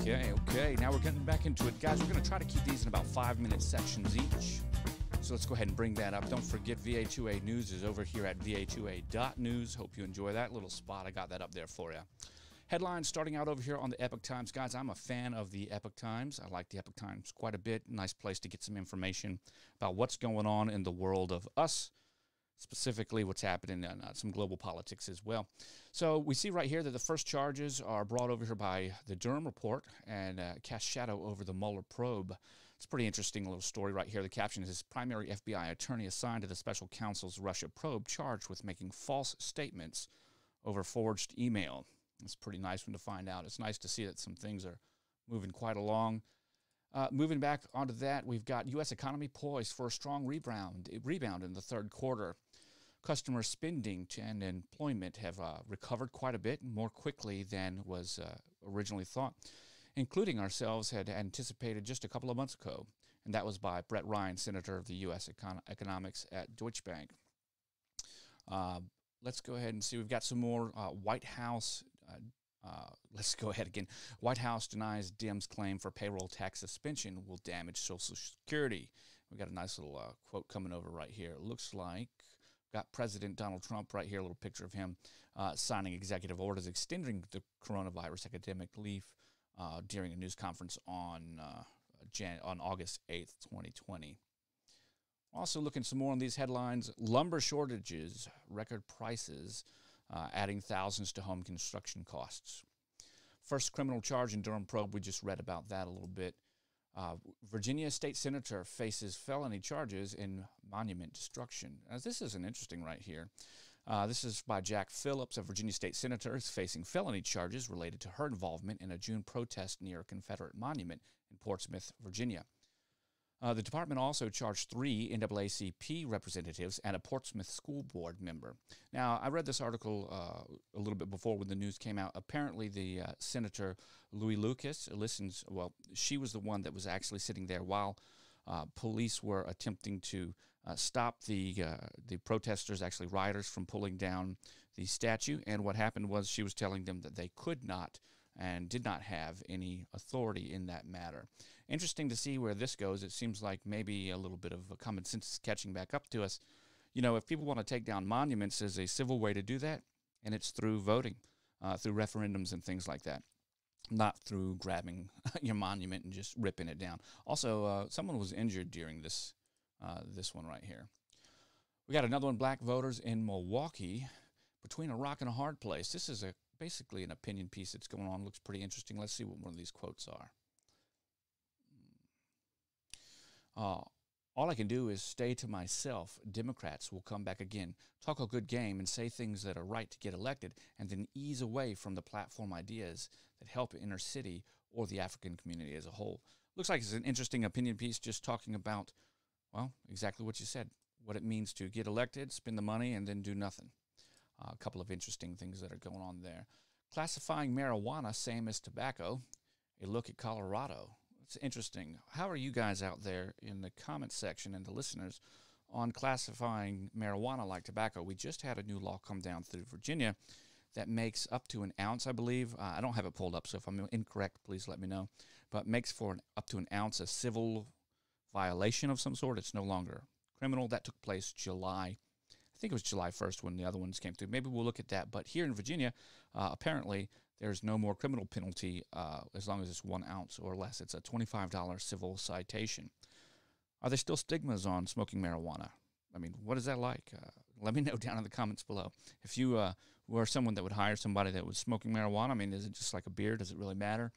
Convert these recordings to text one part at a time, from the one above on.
Okay. Now we're getting back into it. Guys, we're going to try to keep these in about 5-minute sections each. So let's go ahead and bring that up. Don't forget VA2A News is over here at VA2A.news. Hope you enjoy that little spot. I got that up there for you. Headlines starting out over here on the Epoch Times. Guys, I'm a fan of the Epoch Times. I like the Epoch Times quite a bit. Nice place to get some information about what's going on in the world of us, specifically what's happening in some global politics as well. So we see right here that the first charges are brought over here by the Durham report and cast shadow over the Mueller probe. It's a pretty interesting little story right here. The caption is, primary FBI attorney assigned to the special counsel's Russia probe charged with making false statements over forged email. It's a pretty nice one to find out. It's nice to see that some things are moving quite along. Moving back onto that, we've got U.S. economy poised for a strong rebound in the third quarter. Customer spending and employment have recovered quite a bit, more quickly than was originally thought, including ourselves had anticipated just a couple of months ago, and that was by Brett Ryan, Senator of the U.S. Economics at Deutsche Bank. Let's go ahead and see. We've got some more White House. Let's go ahead again. White House denies Dems' claim for payroll tax suspension will damage Social Security. We've got a nice little quote coming over right here. It looks like got President Donald Trump right here, a little picture of him signing executive orders extending the coronavirus epidemic leave during a news conference on August 8th, 2020. Also looking some more on these headlines. Lumber shortages, record prices, adding thousands to home construction costs. First criminal charge in Durham probe, we just read about that a little bit. Virginia state senator faces felony charges in monument destruction. This is an interesting right here. This is by Jack Phillips, a Virginia state senator, is facing felony charges related to her involvement in a June protest near a Confederate monument in Portsmouth, Virginia. The department also charged 3 NAACP representatives and a Portsmouth school board member. Now, I read this article a little bit before when the news came out. Apparently, the Senator Louis Lucas she was the one that was actually sitting there while police were attempting to stop the protesters, actually rioters, from pulling down the statue. And what happened was she was telling them that they could not and did not have any authority in that matter. Interesting to see where this goes. It seems like maybe a little bit of common sense is catching back up to us. You know, if people want to take down monuments, there's a civil way to do that, and it's through voting, through referendums and things like that, not through grabbing your monument and just ripping it down. Also, someone was injured during this one right here. We got another one, black voters in Milwaukee, between a rock and a hard place. This is basically an opinion piece that's going on. Looks pretty interesting. Let's see what one of these quotes are. All I can do is stay to myself. Democrats will come back again, talk a good game, and say things that are right to get elected, and then ease away from the platform ideas that help inner city or the African community as a whole. Looks like it's an interesting opinion piece just talking about, well, exactly what you said, what it means to get elected, spend the money, and then do nothing. A couple of interesting things that are going on there. Classifying marijuana, same as tobacco. A look at Colorado. It's interesting. How are you guys out there in the comment section and the listeners on classifying marijuana like tobacco? We just had a new law come down through Virginia that makes up to an ounce, I believe. I don't have it pulled up, so if I'm incorrect, please let me know. But makes for up to an ounce a civil violation of some sort. It's no longer criminal. That took place July. I think it was July 1st when the other ones came through. Maybe we'll look at that. But here in Virginia, apparently there's no more criminal penalty as long as it's 1 ounce or less. It's a $25 civil citation. Are there still stigmas on smoking marijuana? I mean, what is that like? Let me know down in the comments below. If you were someone that would hire somebody that was smoking marijuana, I mean, is it just like a beer? Does it really matter?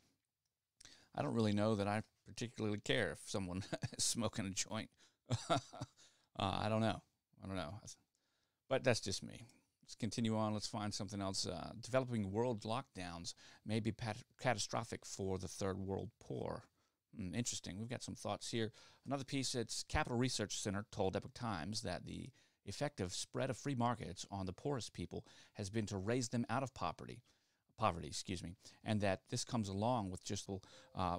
I don't really know that I particularly care if someone is smoking a joint. I don't know. But that's just me. Let's continue on. Let's find something else. Developing world lockdowns may be catastrophic for the third world poor. Interesting. We've got some thoughts here. Another piece, it's Capital Research Center told Epoch Times that the effective spread of free markets on the poorest people has been to raise them out of poverty, and that this comes along with just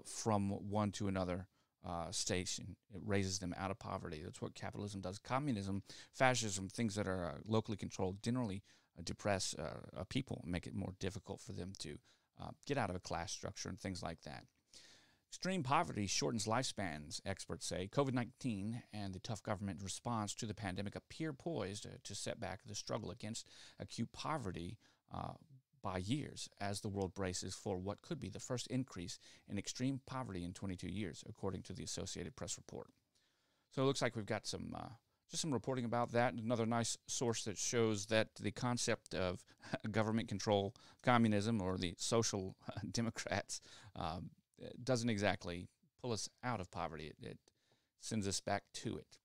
from one to another station. It raises them out of poverty. That's what capitalism does. Communism, fascism, things that are locally controlled generally depress people and make it more difficult for them to get out of a class structure and things like that. Extreme poverty shortens lifespans, experts say. COVID-19 and the tough government response to the pandemic appear poised to set back the struggle against acute poverty by years as the world braces for what could be the first increase in extreme poverty in 22 years, according to the Associated Press report. So it looks like we've got some just some reporting about that. Another nice source that shows that the concept of government control, communism, or the social democrats doesn't exactly pull us out of poverty. It sends us back to it.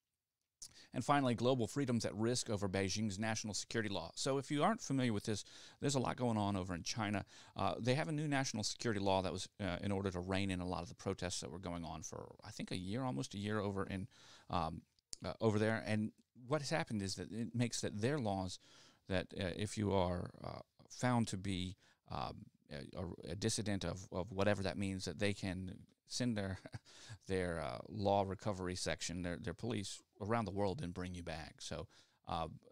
And finally, global freedoms at risk over Beijing's national security law. So if you aren't familiar with this, there's a lot going on over in China. They have a new national security law that was in order to rein in a lot of the protests that were going on for, I think, almost a year over in over there. And what has happened is that it makes that their laws that if you are found to be a dissident of whatever that means, that they can send their law recovery section, their police around the world and bring you back. So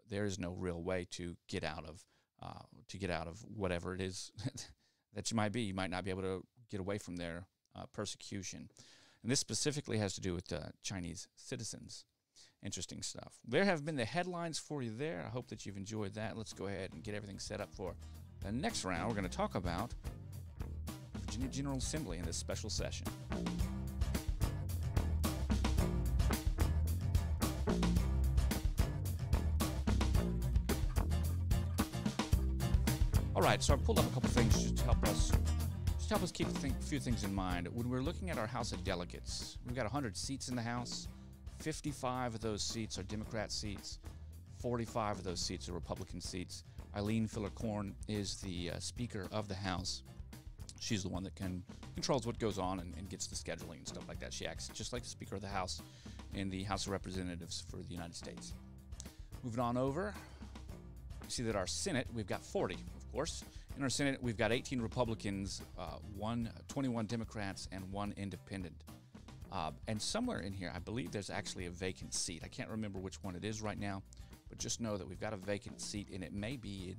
there is no real way to get out of whatever it is that you might be. You might not be able to get away from their persecution. And this specifically has to do with Chinese citizens. Interesting stuff. There have been the headlines for you there. I hope that you've enjoyed that. Let's go ahead and get everything set up for the next round. We're going to talk about Virginia General Assembly in this special session. All right, so I pulled up a couple things just to help us keep a few things in mind. When we're looking at our House of Delegates, we've got 100 seats in the House. 55 of those seats are Democrat seats. 45 of those seats are Republican seats. Eileen Filler-Corn is the Speaker of the House. She's the one that controls what goes on and gets the scheduling and stuff like that. She acts just like the Speaker of the House in the House of Representatives for the United States. Moving on over, you see that our Senate, we've got 40, of course. In our Senate, we've got 18 Republicans, 21 Democrats, and 1 independent. And somewhere in here, I believe there's actually a vacant seat. I can't remember which one it is right now, but just know that we've got a vacant seat, and it may be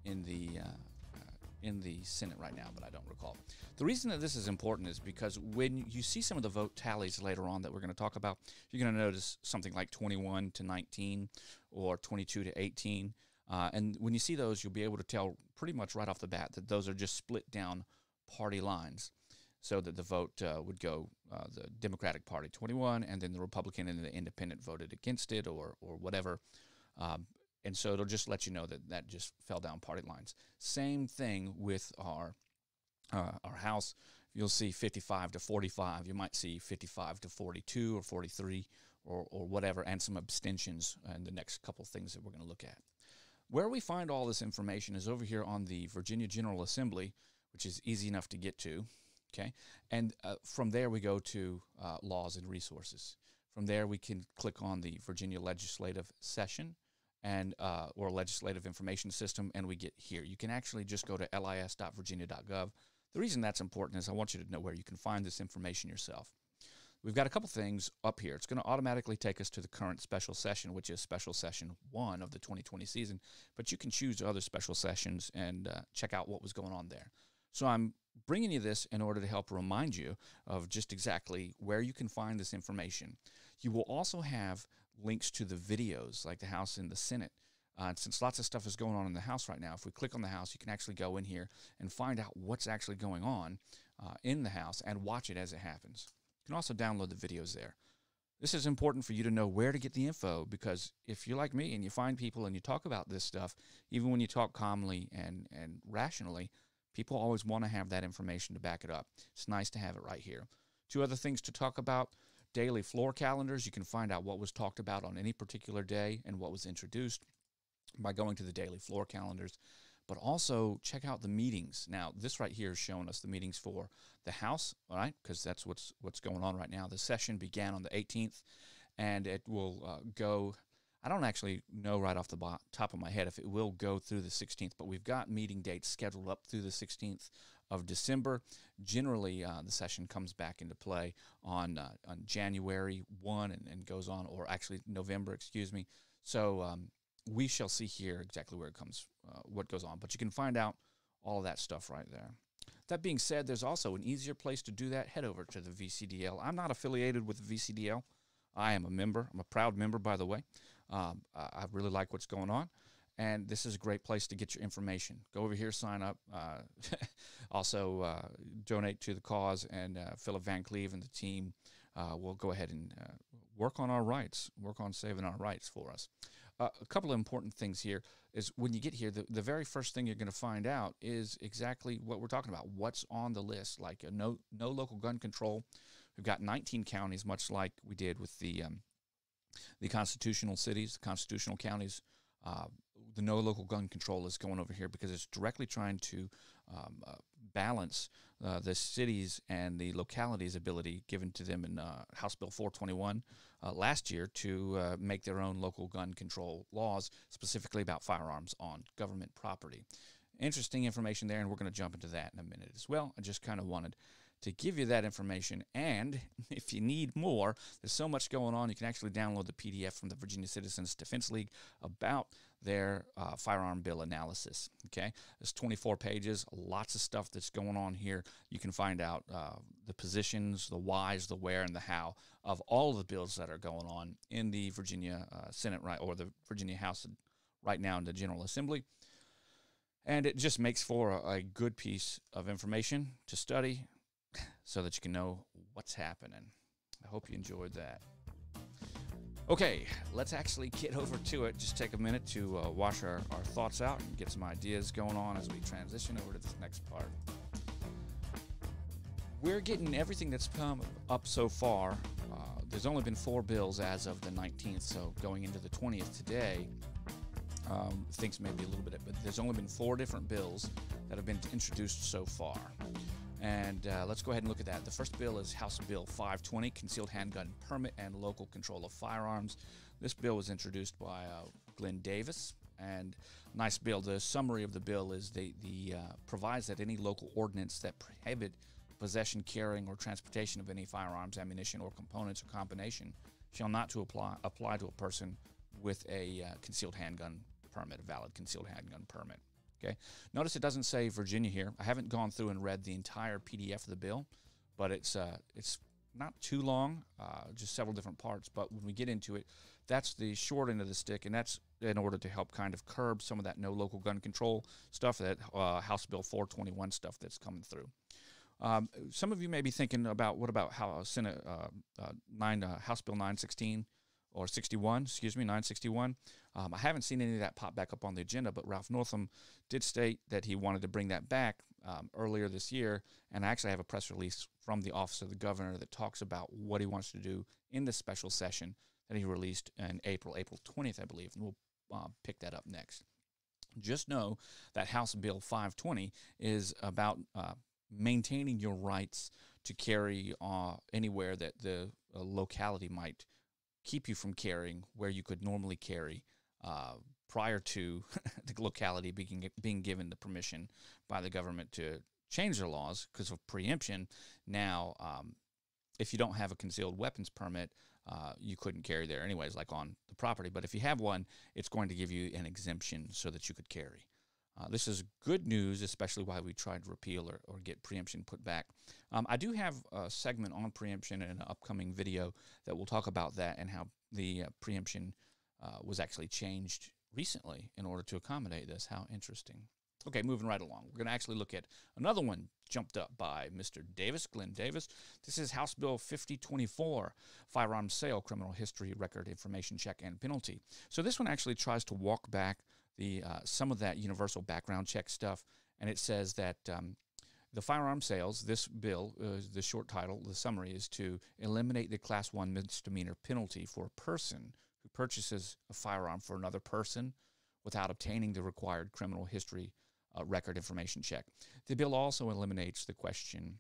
in the Senate right now, but I don't recall. The reason that this is important is because when you see some of the vote tallies later on that we're going to talk about, you're going to notice something like 21 to 19 or 22 to 18. And when you see those, you'll be able to tell pretty much right off the bat that those are just split down party lines, so that the vote would go the Democratic Party 21, and then the Republican and the Independent voted against it or whatever. And so it'll just let you know that just fell down party lines. Same thing with our House. You'll see 55 to 45. You might see 55 to 42 or 43 or whatever, and some abstentions and the next couple things that we're going to look at. Where we find all this information is over here on the Virginia General Assembly, which is easy enough to get to. Okay, and from there we go to laws and resources. From there we can click on the Virginia Legislative Session and or Legislative Information System, and we get here. You can actually just go to lis.virginia.gov. The reason that's important is I want you to know where you can find this information yourself. We've got a couple things up here. It's going to automatically take us to the current special session, which is special session 1 of the 2020 season, but you can choose other special sessions and check out what was going on there. So I'm bringing you this in order to help remind you of just exactly where you can find this information. You will also have links to the videos like the House and the Senate. Since lots of stuff is going on in the House right now, if we click on the House, you can actually go in here and find out what's actually going on in the House and watch it as it happens. You can also download the videos there. This is important for you to know where to get the info, because if you're like me and you find people and you talk about this stuff, even when you talk calmly and rationally, people always want to have that information to back it up. It's nice to have it right here. 2 other things to talk about: daily floor calendars. You can find out what was talked about on any particular day and what was introduced by going to the daily floor calendars. But also check out the meetings. Now, this right here is showing us the meetings for the House, all right, because that's what's going on right now. The session began on the 18th, and it will go. I don't actually know right off the top of my head if it will go through the 16th, but we've got meeting dates scheduled up through the 16th of December. Generally, the session comes back into play on January 1 and goes on, or actually November, excuse me. So we shall see here exactly where it comes, what goes on. But you can find out all of that stuff right there. That being said, there's also an easier place to do that. Head over to the VCDL. I'm not affiliated with the VCDL. I am a member. I'm a proud member, by the way. I really like what's going on, and this is a great place to get your information. Go over here, sign up. Also, donate to the cause, and Philip Van Cleve and the team will go ahead and work on our rights, work on saving our rights for us. A couple of important things here is when you get here, the very first thing you're going to find out is exactly what we're talking about, what's on the list, like no local gun control. We've got 19 counties, much like we did with the constitutional cities, the constitutional counties. The no local gun control is going over here because it's directly trying to balance the cities and the localities' ability given to them in House Bill 421 last year to make their own local gun control laws, specifically about firearms on government property. Interesting information there, and we're going to jump into that in a minute as well. I just kind of wanted to give you that information, and if you need more, there's so much going on. You can actually download the PDF from the Virginia Citizens Defense League about their firearm bill analysis. Okay, there's 24 pages, lots of stuff that's going on here. You can find out the positions, the whys, the where, and the how of all of the bills that are going on in the Virginia Senate, right, or the Virginia House right now in the General Assembly. And it just makes for a good piece of information to study, so that you can know what's happening. I hope you enjoyed that. Okay, let's actually get over to it. Just take a minute to wash our thoughts out and get some ideas going on as we transition over to this next part. We're getting everything that's come up so far. There's only been 4 bills as of the 19th, so going into the 20th today, things may be a little bit, but there's only been 4 different bills that have been introduced so far. And let's go ahead and look at that. The first bill is House Bill 520, Concealed Handgun Permit and Local Control of Firearms. This bill was introduced by Glenn Davis, and nice bill. The summary of the bill is the provides that any local ordinance that prohibit possession, carrying, or transportation of any firearms, ammunition, or components or combination shall not to apply to a person with a concealed handgun permit, a valid concealed handgun permit. Okay. Notice it doesn't say Virginia here. I haven't gone through and read the entire PDF of the bill, but it's not too long, just several different parts. But when we get into it, that's the short end of the stick, and that's in order to help kind of curb some of that no local gun control stuff, that House Bill 421 stuff that's coming through. Some of you may be thinking about, what about how Senate House Bill 916 or 61, 961. I haven't seen any of that pop back up on the agenda, but Ralph Northam did state that he wanted to bring that back earlier this year, and I actually have a press release from the Office of the Governor that talks about what he wants to do in this special session that he released in April 20th, I believe, and we'll pick that up next. Just know that House Bill 520 is about maintaining your rights to carry anywhere that the locality might keep you from carrying where you could normally carry prior to the locality being given the permission by the government to change their laws because of preemption. Now, if you don't have a concealed weapons permit, you couldn't carry there anyways, like on the property. But if you have one, it's going to give you an exemption so that you could carry. This is good news, especially while we tried to repeal or get preemption put back. I do have a segment on preemption in an upcoming video that will talk about that and how the preemption was actually changed recently in order to accommodate this. How interesting. Okay, moving right along. We're going to actually look at another one jumped up by Mr. Davis, Glenn Davis. This is House Bill 5024, Firearm Sale, Criminal History, Record Information Check, and Penalty. So this one actually tries to walk back some of that universal background check stuff, and it says that the firearm sales, this bill, the short title, the summary is to eliminate the Class 1 misdemeanor penalty for a person who purchases a firearm for another person without obtaining the required criminal history record information check. The bill also eliminates the question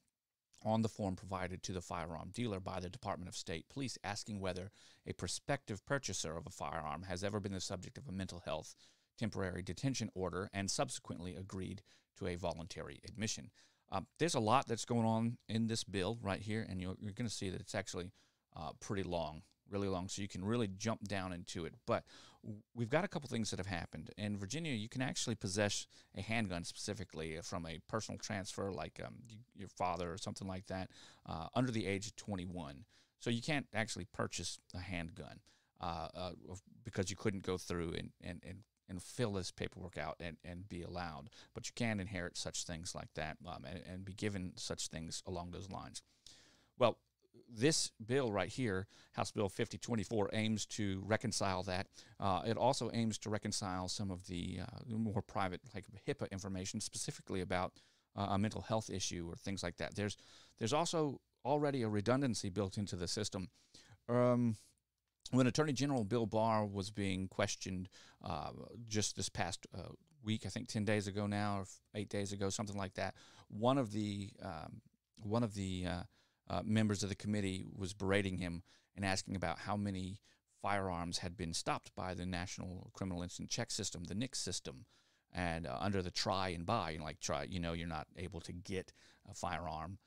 on the form provided to the firearm dealer by the Department of State Police asking whether a prospective purchaser of a firearm has ever been the subject of a mental health temporary detention order and subsequently agreed to a voluntary admission. There's a lot that's going on in this bill right here, and you're going to see that it's actually pretty long. really long, so you can really jump down into it. But we've got a couple things that have happened. In Virginia, you can actually possess a handgun specifically from a personal transfer, like your father or something like that, under the age of 21. So you can't actually purchase a handgun because you couldn't go through and fill this paperwork out and be allowed. But you can inherit such things like that and be given such things along those lines. Well, this bill right here, House Bill 5024, aims to reconcile that. It also aims to reconcile some of the more private, like HIPAA information, specifically about a mental health issue or things like that. There's also already a redundancy built into the system. When Attorney General Bill Barr was being questioned just this past week, I think 10 days ago now, or 8 days ago, something like that, one of the members of the committee was berating him and asking about how many firearms had been stopped by the National Criminal Instant Check System, the NICS system, and under the try and buy, you're not able to get a firearm,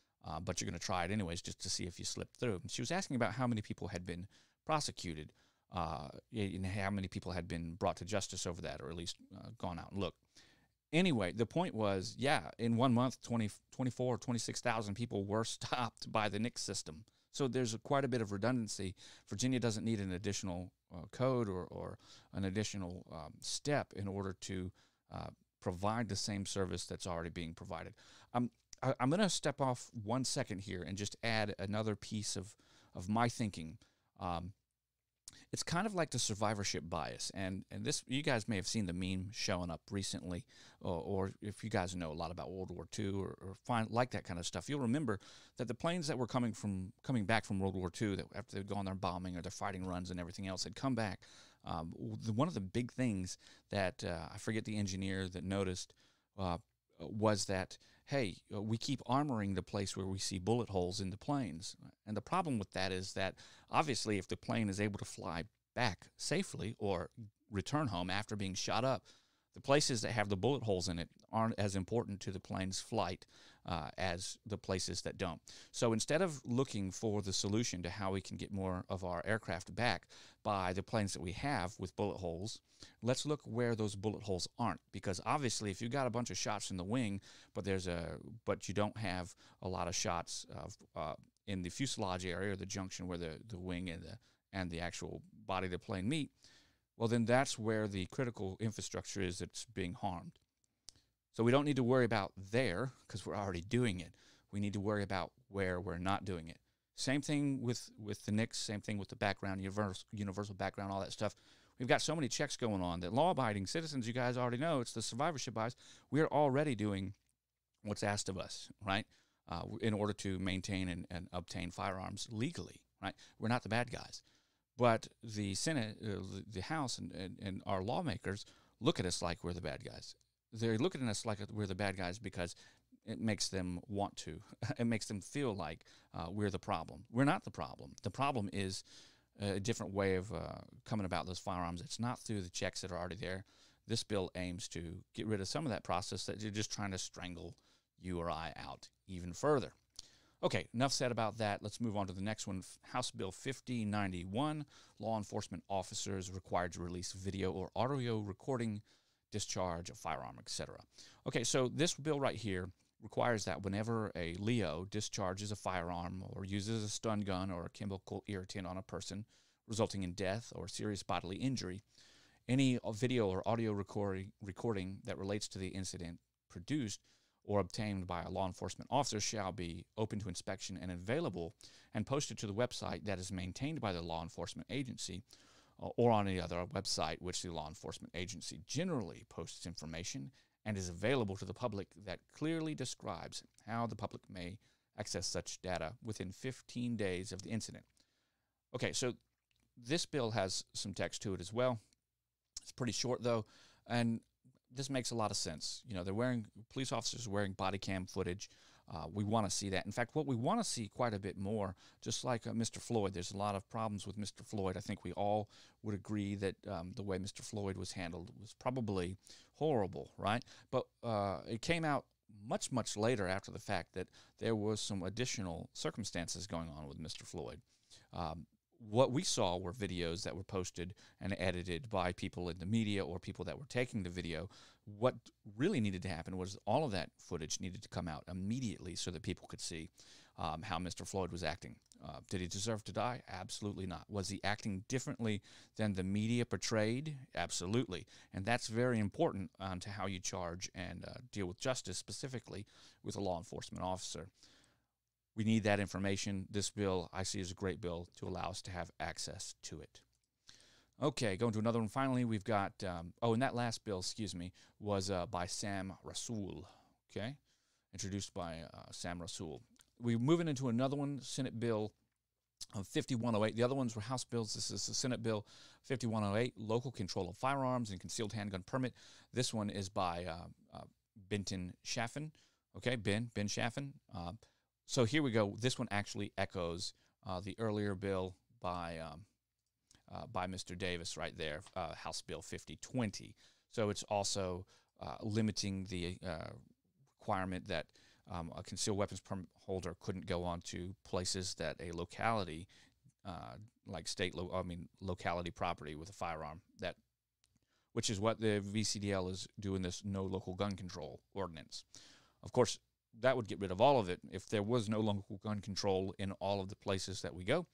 but you're going to try it anyways just to see if you slip through. And she was asking about how many people had been prosecuted and how many people had been brought to justice over that, or at least gone out and looked. Anyway, the point was, in 1 month, 24 or 26,000 people were stopped by the NICS system. So there's quite a bit of redundancy. Virginia doesn't need an additional code or an additional step in order to provide the same service that's already being provided. I'm going to step off 1 second here and just add another piece of my thinking. It's kind of like the survivorship bias, and this, you guys may have seen the meme showing up recently, or if you guys know a lot about World War II or find like that kind of stuff, you'll remember that the planes that were coming back from World War II, that after they'd gone their bombing or their fighting runs and everything else, had come back. One of the big things that I forget the engineer that noticed was that, hey, we keep armoring the place where we see bullet holes in the planes. And the problem with that is that, obviously, if the plane is able to fly back safely or return home after being shot up, the places that have the bullet holes in it aren't as important to the plane's flight as the places that don't. So instead of looking for the solution to how we can get more of our aircraft back by the planes that we have with bullet holes, let's look where those bullet holes aren't. Because obviously, if you've got a bunch of shots in the wing, but you don't have a lot of shots in the fuselage area, or the junction where the wing and the actual body of the plane meet, well, then that's where the critical infrastructure is that's being harmed. So we don't need to worry about there, because we're already doing it. We need to worry about where we're not doing it. Same thing with the NICS, same thing with the background, universal background, all that stuff. We've got so many checks going on that law-abiding citizens, you guys already know, it's the survivorship bias. We're already doing what's asked of us, right, in order to maintain and obtain firearms legally, right? We're not the bad guys. But the Senate, the House, and our lawmakers look at us like we're the bad guys. They're looking at us like we're the bad guys because it makes them want to. It makes them feel like we're the problem. We're not the problem. The problem is a different way of coming about those firearms. It's not through the checks that are already there. This bill aims to get rid of some of that process that you're just trying to strangle you or I out even further. Okay, enough said about that. Let's move on to the next one. House Bill 5091, law enforcement officers required to release video or audio recording, discharge a firearm, etc. Okay, so this bill right here requires that whenever a LEO discharges a firearm or uses a stun gun or a chemical irritant on a person, resulting in death or serious bodily injury, any video or audio recording that relates to the incident produced or obtained by a law enforcement officer shall be open to inspection and available and posted to the website that is maintained by the law enforcement agency or on any other website which the law enforcement agency generally posts information and is available to the public that clearly describes how the public may access such data within 15 days of the incident. Okay, so this bill has some text to it as well. It's pretty short, though, and this makes a lot of sense. You know, police officers are wearing body cam footage. We want to see that. In fact, what we want to see quite a bit more, just like Mr. Floyd, there's a lot of problems with Mr. Floyd. I think we all would agree that the way Mr. Floyd was handled was probably horrible, right? But it came out much, much later after the fact that there was some additional circumstances going on with Mr. Floyd. what we saw were videos that were posted and edited by people in the media or people that were taking the video. What really needed to happen was all of that footage needed to come out immediately so that people could see how Mr. Floyd was acting. Did he deserve to die? Absolutely not. Was he acting differently than the media portrayed? Absolutely. And that's very important to how you charge and deal with justice, specifically with a law enforcement officer. We need that information. This bill, I see, is a great bill to allow us to have access to it. Okay, going to another one. Finally, we've got, and that last bill, was by Sam Rasool, okay? Introduced by Sam Rasool. We're moving into another one, Senate Bill 5108. The other ones were House bills. This is the Senate Bill 5108, Local Control of Firearms and Concealed Handgun Permit. This one is by Benton Chaffin, okay, Ben Chaffin. So here we go. This one actually echoes the earlier bill by Mr. Davis right there, House Bill 5020. So it's also limiting the requirement that a concealed weapons permit holder couldn't go on to places that a locality, like locality property with a firearm, which is what the VCDL is doing, this no local gun control ordinance. Of course, that would get rid of all of it. If there was no local gun control in all of the places that we go,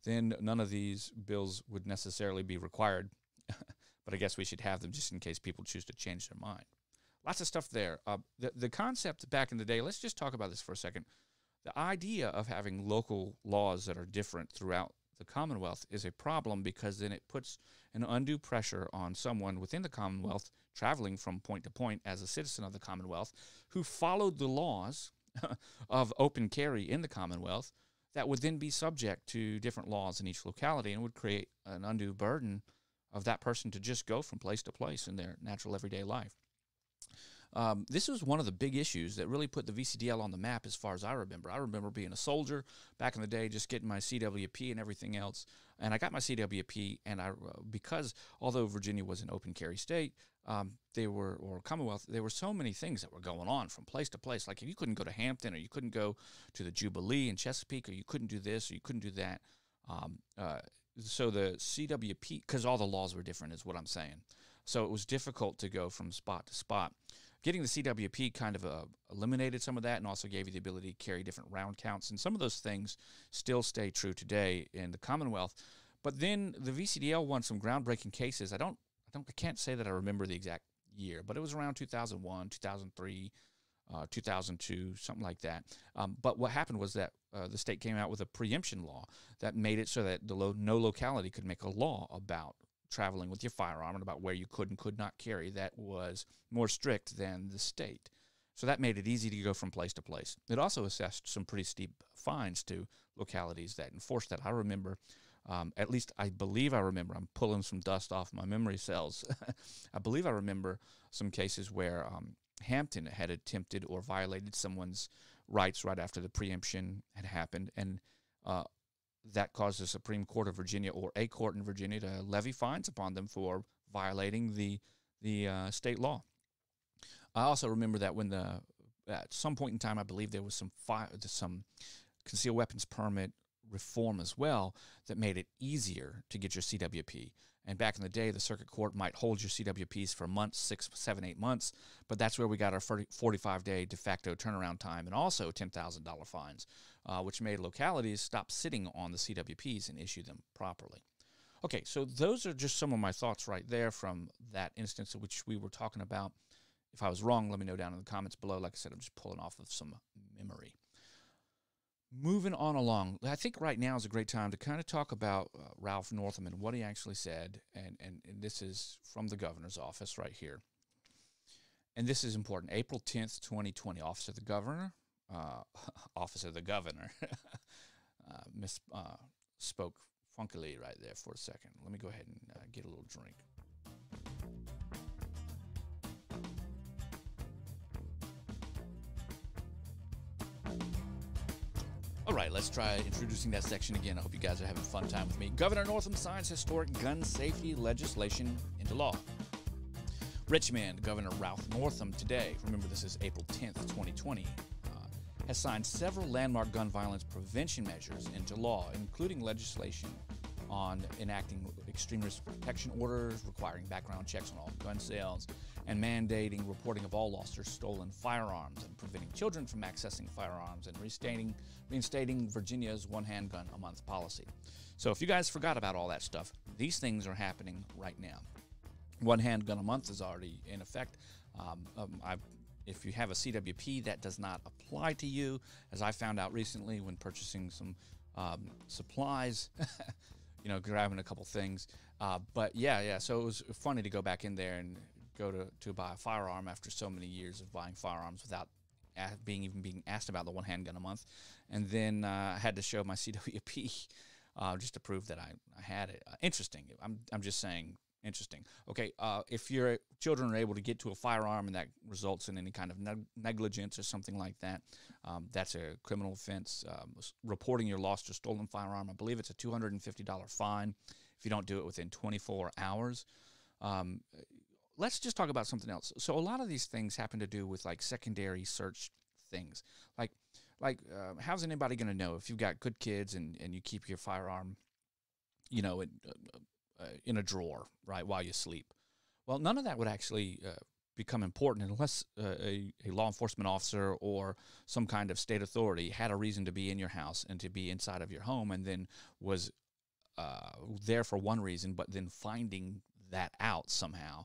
then none of these bills would necessarily be required. But I guess we should have them just in case people choose to change their mind. Lots of stuff there. The concept back in the day, let's just talk about this for a second. The idea of having local laws that are different throughout the Commonwealth is a problem, because then it puts an undue pressure on someone within the Commonwealth traveling from point to point as a citizen of the Commonwealth who followed the laws of open carry in the Commonwealth that would then be subject to different laws in each locality, and would create an undue burden of that person to just go from place to place in their natural everyday life. This was one of the big issues that really put the VCDL on the map as far as I remember. I remember being a soldier back in the day, just getting my CWP and everything else. And I got my CWP, and because although Virginia was an open carry state, or Commonwealth, there were so many things that were going on from place to place. Like, if you couldn't go to Hampton, or you couldn't go to the Jubilee in Chesapeake, or you couldn't do this, or you couldn't do that. So the CWP, because all the laws were different is what I'm saying. So it was difficult to go from spot to spot. Getting the CWP kind of eliminated some of that, and also gave you the ability to carry different round counts. And some of those things still stay true today in the Commonwealth. But then the VCDL won some groundbreaking cases. I can't say that I remember the exact year, but it was around 2001, 2003, 2002, something like that. But what happened was that the state came out with a preemption law that made it so that no locality could make a law about traveling with your firearm and about where you could and could not carry that was more strict than the state. So that made it easy to go from place to place. It also assessed some pretty steep fines to localities that enforced that. I remember, at least I believe I remember, I'm pulling some dust off my memory cells. I believe I remember some cases where Hampton had attempted or violated someone's rights right after the preemption had happened, and that caused the Supreme Court of Virginia, or a court in Virginia, to levy fines upon them for violating the state law. I also remember that when at some point in time, I believe there was some concealed weapons permit reform as well that made it easier to get your CWP. And back in the day, the circuit court might hold your CWPs for months, 6, 7, 8 months, but that's where we got our 45-day de facto turnaround time, and also $10,000 fines, which made localities stop sitting on the CWPs and issue them properly. Okay, so those are just some of my thoughts right there from that instance of which we were talking about. If I was wrong, let me know down in the comments below. Like I said, I'm just pulling off of some memory. Moving on along, I think right now is a great time to kind of talk about Ralph Northam and what he actually said, and this is from the governor's office right here. And this is important. April 10th, 2020, Office of the Governor, spoke funkily right there for a second. Let me go ahead and get a little drink. All right, let's try introducing that section again. I hope you guys are having a fun time with me. Governor Northam signs historic gun safety legislation into law. Richmond, Governor Ralph Northam today, remember this is April 10th, 2020, has signed several landmark gun violence prevention measures into law, including legislation on enacting extreme risk protection orders, requiring background checks on all gun sales, and mandating reporting of all lost or stolen firearms, and preventing children from accessing firearms, and reinstating Virginia's one handgun a month policy. So if you guys forgot about all that stuff, these things are happening right now. One handgun a month is already in effect. If you have a CWP, that does not apply to you, as I found out recently when purchasing some supplies, grabbing a couple things. But yeah, so it was funny to go back in there and go to buy a firearm after so many years of buying firearms without being asked about the one handgun a month. And then I had to show my CWP just to prove that I had it. Interesting. I'm just saying, interesting. Okay, if your children are able to get to a firearm and that results in any kind of negligence or something like that, that's a criminal offense. Reporting your lost or stolen firearm, I believe it's a $250 fine if you don't do it within 24 hours. Let's just talk about something else. So a lot of these things happen to do with like secondary search things. Like how's anybody going to know if you've got good kids and you keep your firearm, in a drawer, right, while you sleep? Well, none of that would actually become important unless a law enforcement officer or some kind of state authority had a reason to be in your house and to be inside of your home, and then was there for one reason, but then finding that out somehow.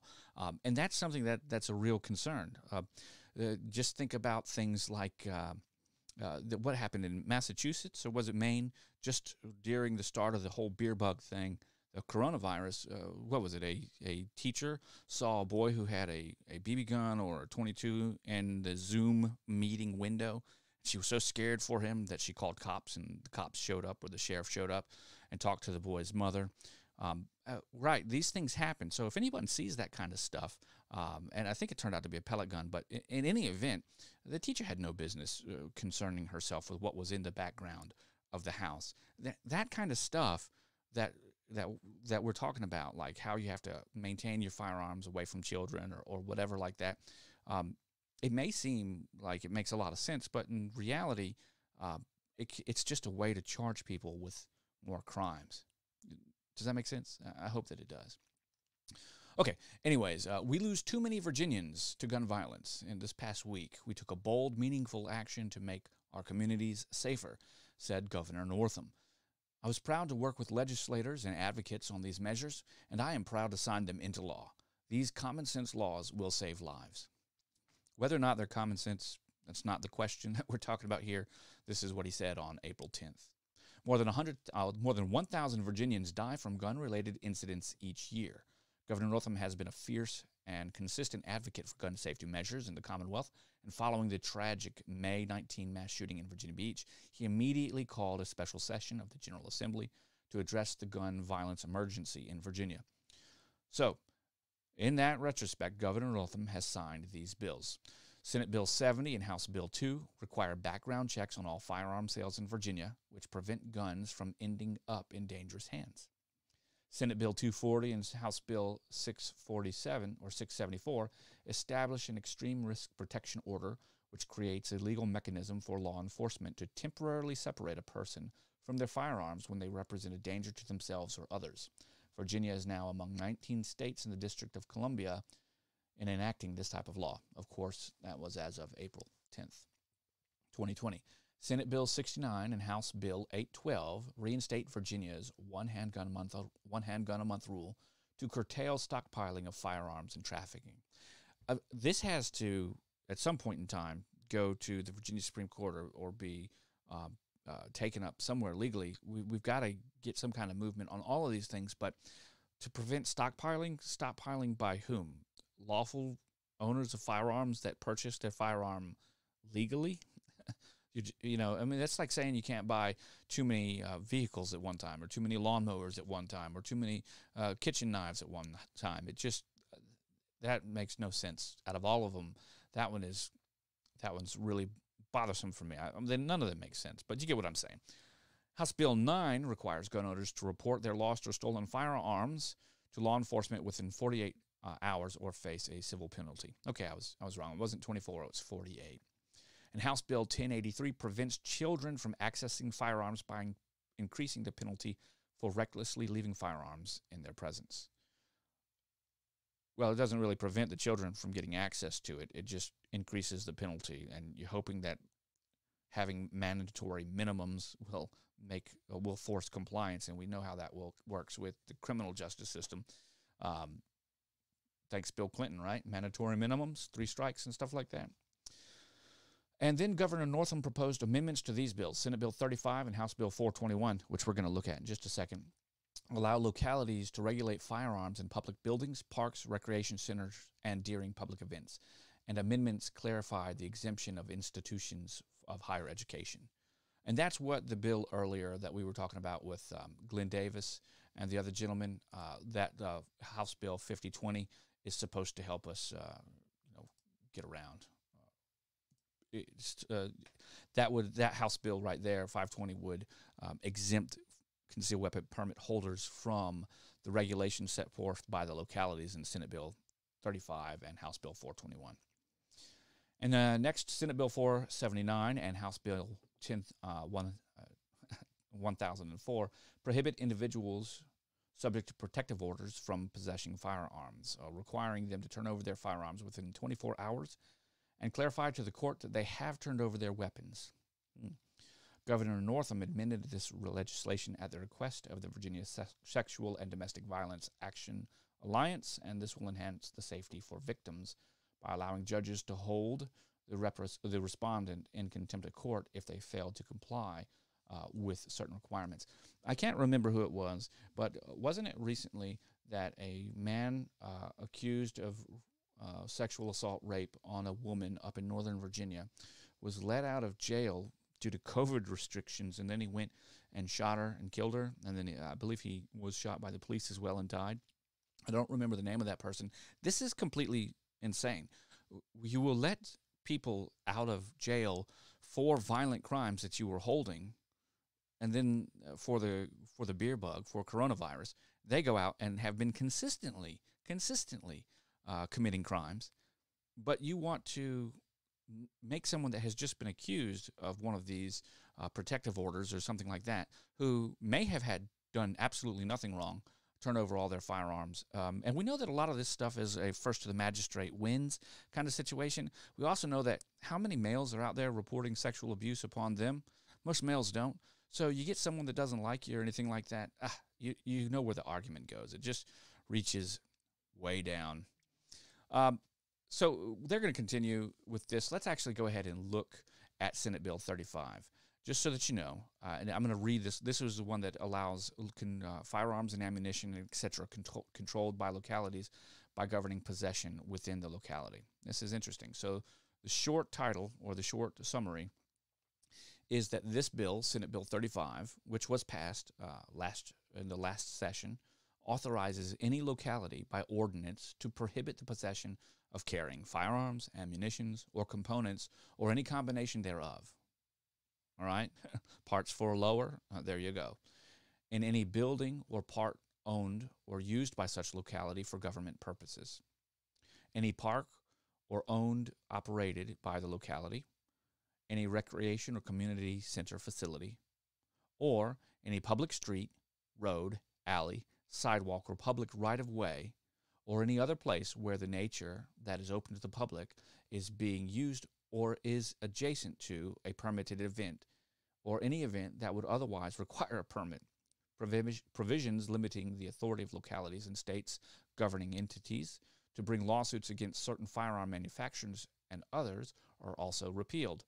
And that's something that's a real concern. Just think about things like what happened in Massachusetts, or was it Maine, just during the start of the whole beer bug thing, the coronavirus. What was it? A teacher saw a boy who had a BB gun or a .22 in the Zoom meeting window. She was so scared for him that she called cops, and the cops showed up, or the sheriff showed up and talked to the boy's mother. Right, these things happen. So if anyone sees that kind of stuff, and I think it turned out to be a pellet gun, but in any event, the teacher had no business concerning herself with what was in the background of the house. That kind of stuff that we're talking about, like how you have to maintain your firearms away from children or whatever like that, it may seem like it makes a lot of sense, but in reality, it's just a way to charge people with more crimes. Does that make sense? I hope that it does. Okay, anyways, we lose too many Virginians to gun violence. And this past week, we took a bold, meaningful action to make our communities safer, said Governor Northam. I was proud to work with legislators and advocates on these measures, and I am proud to sign them into law. These common sense laws will save lives. Whether or not they're common sense, that's not the question that we're talking about here. This is what he said on April 10th. More than 1,000 Virginians die from gun-related incidents each year. Governor Northam has been a fierce and consistent advocate for gun safety measures in the Commonwealth, and following the tragic May 19 mass shooting in Virginia Beach, he immediately called a special session of the General Assembly to address the gun violence emergency in Virginia. So, in that retrospect, Governor Northam has signed these bills. Senate Bill 70 and House Bill 2 require background checks on all firearm sales in Virginia, which prevent guns from ending up in dangerous hands. Senate Bill 240 and House Bill 647 or 674 establish an extreme risk protection order, which creates a legal mechanism for law enforcement to temporarily separate a person from their firearms when they represent a danger to themselves or others. Virginia is now among 19 states in the District of Columbia in enacting this type of law. Of course, that was as of April 10th, 2020. Senate Bill 69 and House Bill 812 reinstate Virginia's one handgun a month rule to curtail stockpiling of firearms and trafficking. This has to, at some point in time, go to the Virginia Supreme Court or be taken up somewhere legally. We've got to get some kind of movement on all of these things, but to prevent stockpiling by whom? Lawful owners of firearms that purchase their firearm legally? That's like saying you can't buy too many vehicles at one time, or too many lawnmowers at one time, or too many kitchen knives at one time. It just, that makes no sense. Out of all of them, that one's really bothersome for me. None of them make sense, but you get what I'm saying. House Bill 9 requires gun owners to report their lost or stolen firearms to law enforcement within 48 hours or face a civil penalty. Okay, I was wrong. It wasn't 24, it was 48. And House Bill 1083 prevents children from accessing firearms by increasing the penalty for recklessly leaving firearms in their presence. Well, it doesn't really prevent the children from getting access to it. It just increases the penalty, and you're hoping that having mandatory minimums will force compliance, and we know how that works with the criminal justice system. Thanks, Bill Clinton, right? Mandatory minimums, 3 strikes and stuff like that. And then Governor Northam proposed amendments to these bills, Senate Bill 35 and House Bill 421, which we're going to look at in just a second, allow localities to regulate firearms in public buildings, parks, recreation centers, and during public events. And amendments clarify the exemption of institutions of higher education. And that's what the bill earlier that we were talking about with Glenn Davis and the other gentleman, that House Bill 5020 is supposed to help us get around. That House bill right there, 520, would exempt concealed weapon permit holders from the regulations set forth by the localities in Senate Bill 35 and House Bill 421. And next, Senate Bill 479 and House Bill 1004 prohibit individuals subject to protective orders from possessing firearms, requiring them to turn over their firearms within 24 hours and clarify to the court that they have turned over their weapons. Governor Northam amended this legislation at the request of the Virginia Sexual and Domestic Violence Action Alliance, and this will enhance the safety for victims by allowing judges to hold the respondent in contempt of court if they failed to comply with certain requirements. I can't remember who it was, but wasn't it recently that a man accused of sexual assault rape on a woman up in Northern Virginia was let out of jail due to COVID restrictions, and then he went and shot her and killed her, and then I believe he was shot by the police as well and died. I don't remember the name of that person. This is completely insane. You will let people out of jail for violent crimes that you were holding, and then for the beer bug, for coronavirus, they go out and have been consistently committing crimes, but you want to make someone that has just been accused of one of these protective orders or something like that, who may have done absolutely nothing wrong, turn over all their firearms. And we know that a lot of this stuff is a first to the magistrate wins kind of situation. We also know that how many males are out there reporting sexual abuse upon them? Most males don't. So you get someone that doesn't like you or anything like that, you know where the argument goes. It just reaches way down. So they're going to continue with this. Let's actually go ahead and look at Senate Bill 35, just so that you know. And I'm going to read this. This is the one that allows firearms and ammunition, etc., controlled by localities by governing possession within the locality. This is interesting. So the short title, or the short summary, is that this bill, Senate Bill 35, which was passed in the last session, authorizes any locality by ordinance to prohibit the possession of carrying firearms, ammunitions, or components, or any combination thereof. All right? Parts 4 lower, there you go. In any building or part owned or used by such locality for government purposes. Any park or owned, operated by the locality. Any recreation or community center facility. Or any public street, road, alley, sidewalk, or public right-of-way, or any other place where the nature that is open to the public is being used or is adjacent to a permitted event, or any event that would otherwise require a permit. Provisions limiting the authority of localities and states governing entities to bring lawsuits against certain firearm manufacturers and others are also repealed.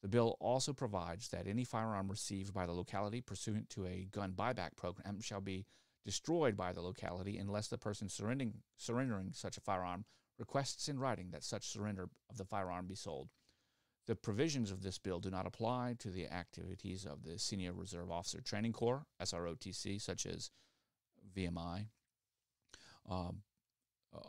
The bill also provides that any firearm received by the locality pursuant to a gun buyback program shall be destroyed by the locality unless the person surrendering such a firearm requests in writing that such surrender of the firearm be sold. The provisions of this bill do not apply to the activities of the Senior Reserve Officer Training Corps, SROTC, such as VMI,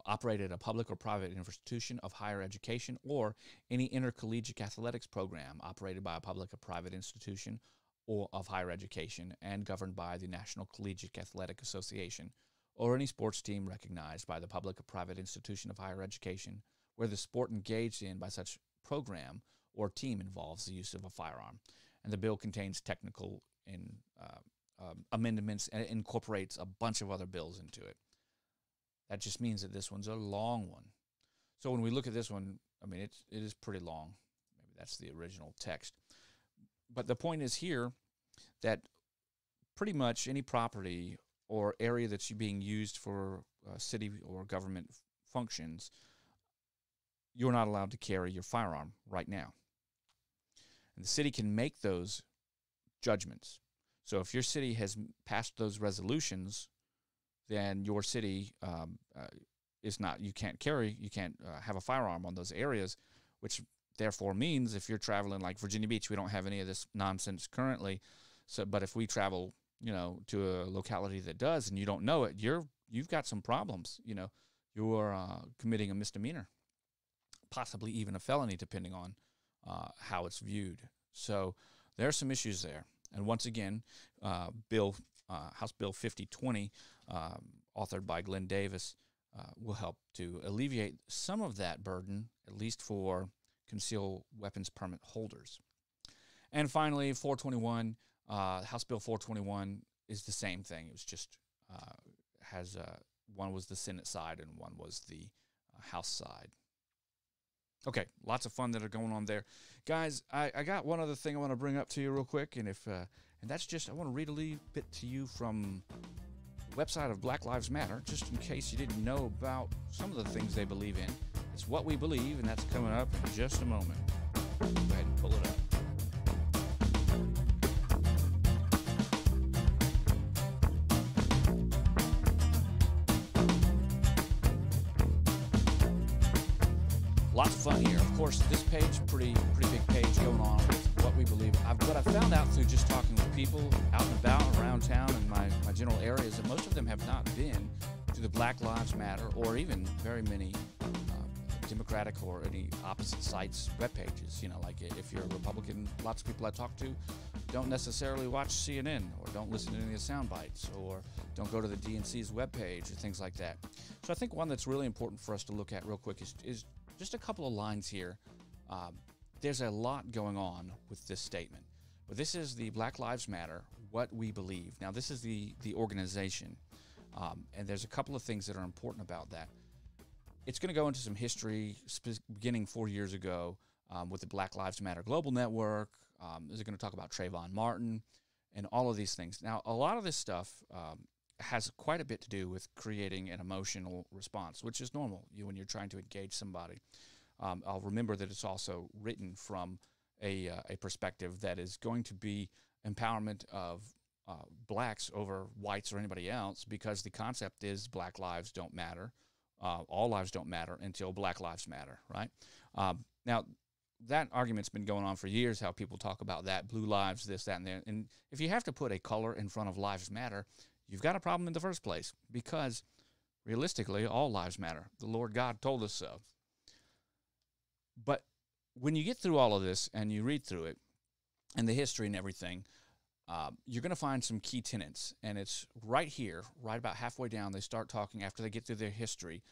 operated a public or private institution of higher education, or any intercollegiate athletics program operated by a public or private institution or of higher education and governed by the National Collegiate Athletic Association, or any sports team recognized by the public or private institution of higher education where the sport engaged in by such program or team involves the use of a firearm. And the bill contains technical amendments, and it incorporates a bunch of other bills into it. That just means that this one's a long one. So when we look at this one, I mean, it is pretty long. Maybe that's the original text. But the point is here that pretty much any property or area that's being used for city or government functions, you're not allowed to carry your firearm right now. And the city can make those judgments. So if your city has passed those resolutions, then your city is not, you can't have a firearm on those areas, which therefore means if you're traveling like Virginia Beach, we don't have any of this nonsense currently. So, but if we travel, to a locality that does, and you don't know it, you've got some problems. You're committing a misdemeanor, possibly even a felony, depending on how it's viewed. So there are some issues there. And once again, House Bill 5020, authored by Glenn Davis, will help to alleviate some of that burden, at least for concealed weapons permit holders. And finally, 421, House Bill 421 is the same thing. It was just one was the Senate side and one was the House side. Okay, lots of fun that are going on there. Guys, I got one other thing I want to bring up to you real quick, and that's just, I want to read a little bit to you from the website of Black Lives Matter, just in case you didn't know about some of the things they believe in. It's What We Believe, and that's coming up in just a moment. Go ahead and pull it up. Lots of fun here. Of course, this page, pretty big page going on with What We Believe. What I found out through just talking with people out and about around town in my general area is that most of them have not been to the Black Lives Matter or even very many Democratic or any opposite sites web pages. Like if you're a Republican, lots of people I talk to don't necessarily watch CNN or don't listen to any of the sound bites or don't go to the DNC's web page or things like that. So I think one that's really important for us to look at real quick is just a couple of lines here. There's a lot going on with this statement. But this is the Black Lives Matter, What We Believe. Now, this is the organization, and there's a couple of things that are important about that. It's going to go into some history beginning 4 years ago with the Black Lives Matter Global Network. Is going to talk about Trayvon Martin and all of these things. Now, a lot of this stuff has quite a bit to do with creating an emotional response, which is normal when you're trying to engage somebody. I'll remember that it's also written from a perspective that is going to be empowerment of blacks over whites or anybody else, because the concept is black lives don't matter. All lives don't matter until black lives matter, right? Now, that argument's been going on for years, how people talk about that, blue lives, this, that, and that. And if you have to put a color in front of lives matter, you've got a problem in the first place, because realistically, all lives matter. The Lord God told us so. But when you get through all of this and you read through it and the history and everything, you're going to find some key tenets. And it's right here, right about halfway down, they start talking, after they get through their history,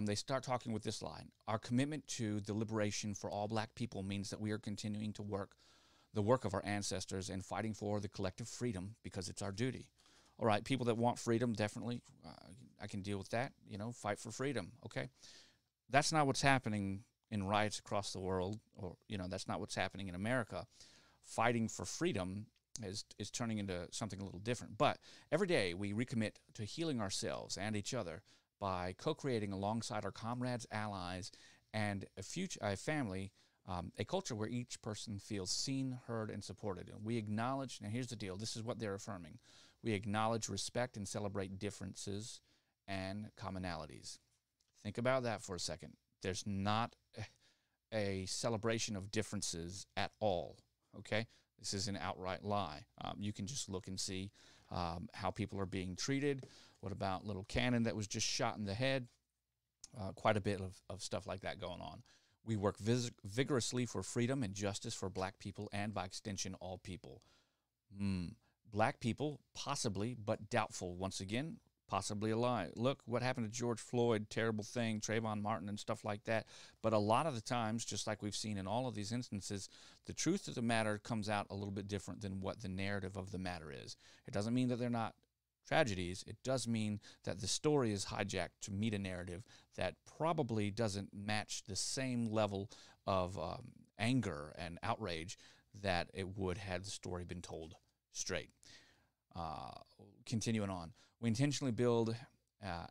they start talking with this line: our commitment to the liberation for all black people means that we are continuing to work the work of our ancestors and fighting for the collective freedom because it's our duty. All right, people that want freedom, definitely, I can deal with that, fight for freedom, okay? That's not what's happening in riots across the world, or, that's not what's happening in America. Fighting for freedom is turning into something a little different. But every day we recommit to healing ourselves and each other by co-creating alongside our comrades, allies, and a family, a culture where each person feels seen, heard, and supported. And we acknowledge, now here's the deal, this is what they're affirming: we acknowledge, respect, and celebrate differences and commonalities. Think about that for a second. There's not a celebration of differences at all, okay? This is an outright lie. You can just look and see how people are being treated. What about little Cannon that was just shot in the head? Quite a bit of stuff like that going on. We work vigorously for freedom and justice for black people and, by extension, all people. Black people, possibly, but doubtful. Once again, possibly a lie. Look what happened to George Floyd, terrible thing, Trayvon Martin and stuff like that. But a lot of the times, just like we've seen in all of these instances, the truth of the matter comes out a little bit different than what the narrative of the matter is. It doesn't mean that they're not tragedies. It does mean that the story is hijacked to meet a narrative that probably doesn't match the same level of anger and outrage that it would had the story been told straight. Continuing on, we intentionally build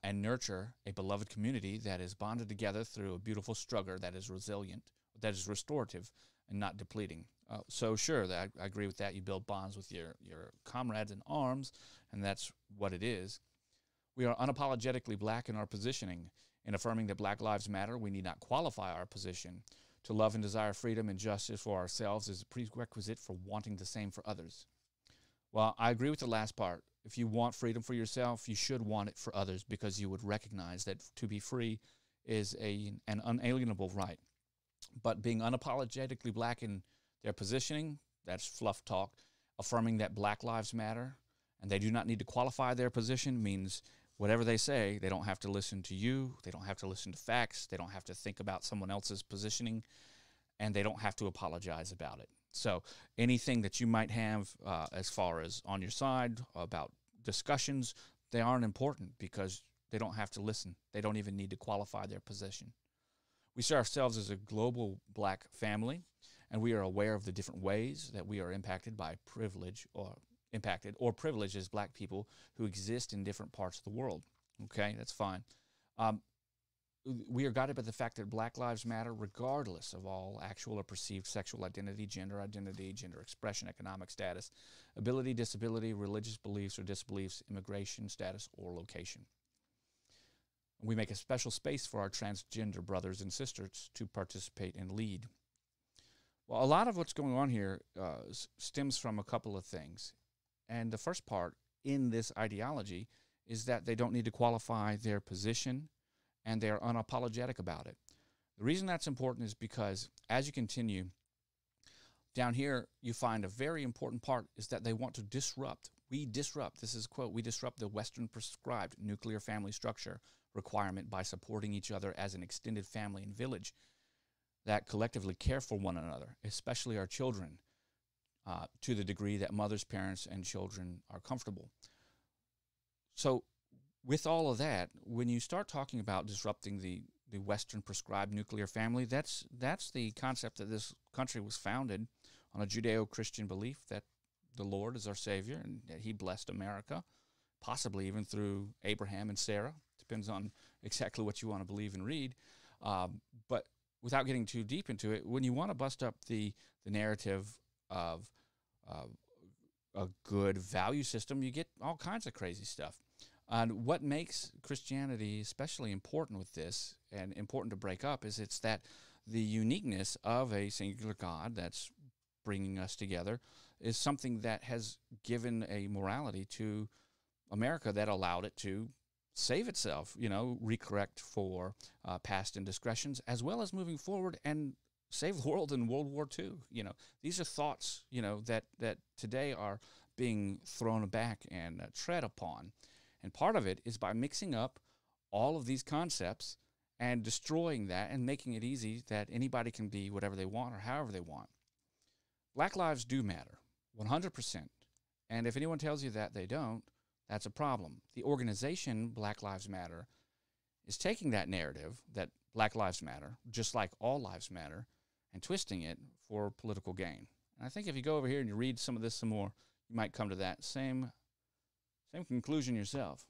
and nurture a beloved community that is bonded together through a beautiful struggle that is resilient, that is restorative, and not depleting. So sure, I agree with that. You build bonds with your comrades in arms, and that's what it is. We are unapologetically black in our positioning. In affirming that Black Lives Matter, we need not qualify our position. To love and desire freedom and justice for ourselves is a prerequisite for wanting the same for others. Well, I agree with the last part. If you want freedom for yourself, you should want it for others, because you would recognize that to be free is an unalienable right. But being unapologetically black in their positioning, that's fluff talk. Affirming that Black Lives Matter and they do not need to qualify their position means whatever they say, they don't have to listen to you, they don't have to listen to facts, they don't have to think about someone else's positioning, and they don't have to apologize about it. So anything that you might have as far as on your side about discussions, they aren't important because they don't have to listen. They don't even need to qualify their position. We see ourselves as a global black family, and we are aware of the different ways that we are impacted by privilege or privileged as black people who exist in different parts of the world. Okay, that's fine. We are guided by the fact that Black Lives Matter regardless of all actual or perceived sexual identity, gender expression, economic status, ability, disability, religious beliefs or disbeliefs, immigration status, or location. We make a special space for our transgender brothers and sisters to participate and lead. Well, a lot of what's going on here stems from a couple of things. And the first part in this ideology is that they don't need to qualify their position, and they're unapologetic about it. The reason that's important is because as you continue, down here you find a very important part is that they want to disrupt. We disrupt, this is a quote, we disrupt the Western prescribed nuclear family structure requirement by supporting each other as an extended family and village that collectively care for one another, especially our children, to the degree that mothers, parents, and children are comfortable. So with all of that, when you start talking about disrupting the Western prescribed nuclear family, that's the concept that this country was founded on a Judeo-Christian belief that the Lord is our Savior and that He blessed America, possibly even through Abraham and Sarah. Depends on exactly what you want to believe and read. But without getting too deep into it, when you want to bust up the narrative of a good value system, you get all kinds of crazy stuff. And what makes Christianity especially important with this and important to break up is it's that the uniqueness of a singular God that's bringing us together is something that has given a morality to America that allowed it to save itself, recorrect for past indiscretions, as well as moving forward and save the world in World War II. These are thoughts, that today are being thrown back and tread upon. And part of it is by mixing up all of these concepts and destroying that and making it easy that anybody can be whatever they want or however they want. Black lives do matter, 100%. And if anyone tells you that they don't, that's a problem. The organization Black Lives Matter is taking that narrative that Black Lives Matter, just like all lives matter, and twisting it for political gain. And I think if you go over here and you read some of this some more, you might come to that same conclusion yourself.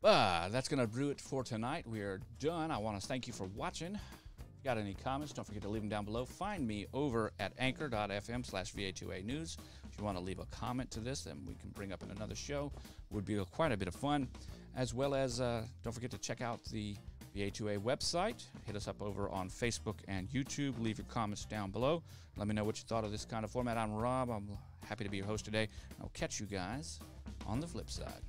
That's going to do it for tonight. We are done. I want to thank you for watching. If you got any comments, don't forget to leave them down below. Find me over at anchor.fm/VA2A news. If you want to leave a comment to this, then we can bring up in another show. It would be quite a bit of fun. As well as, don't forget to check out the VA2A website. Hit us up over on Facebook and YouTube. Leave your comments down below. Let me know what you thought of this kind of format. I'm Rob. I'm happy to be your host today. I'll catch you guys on the flip side.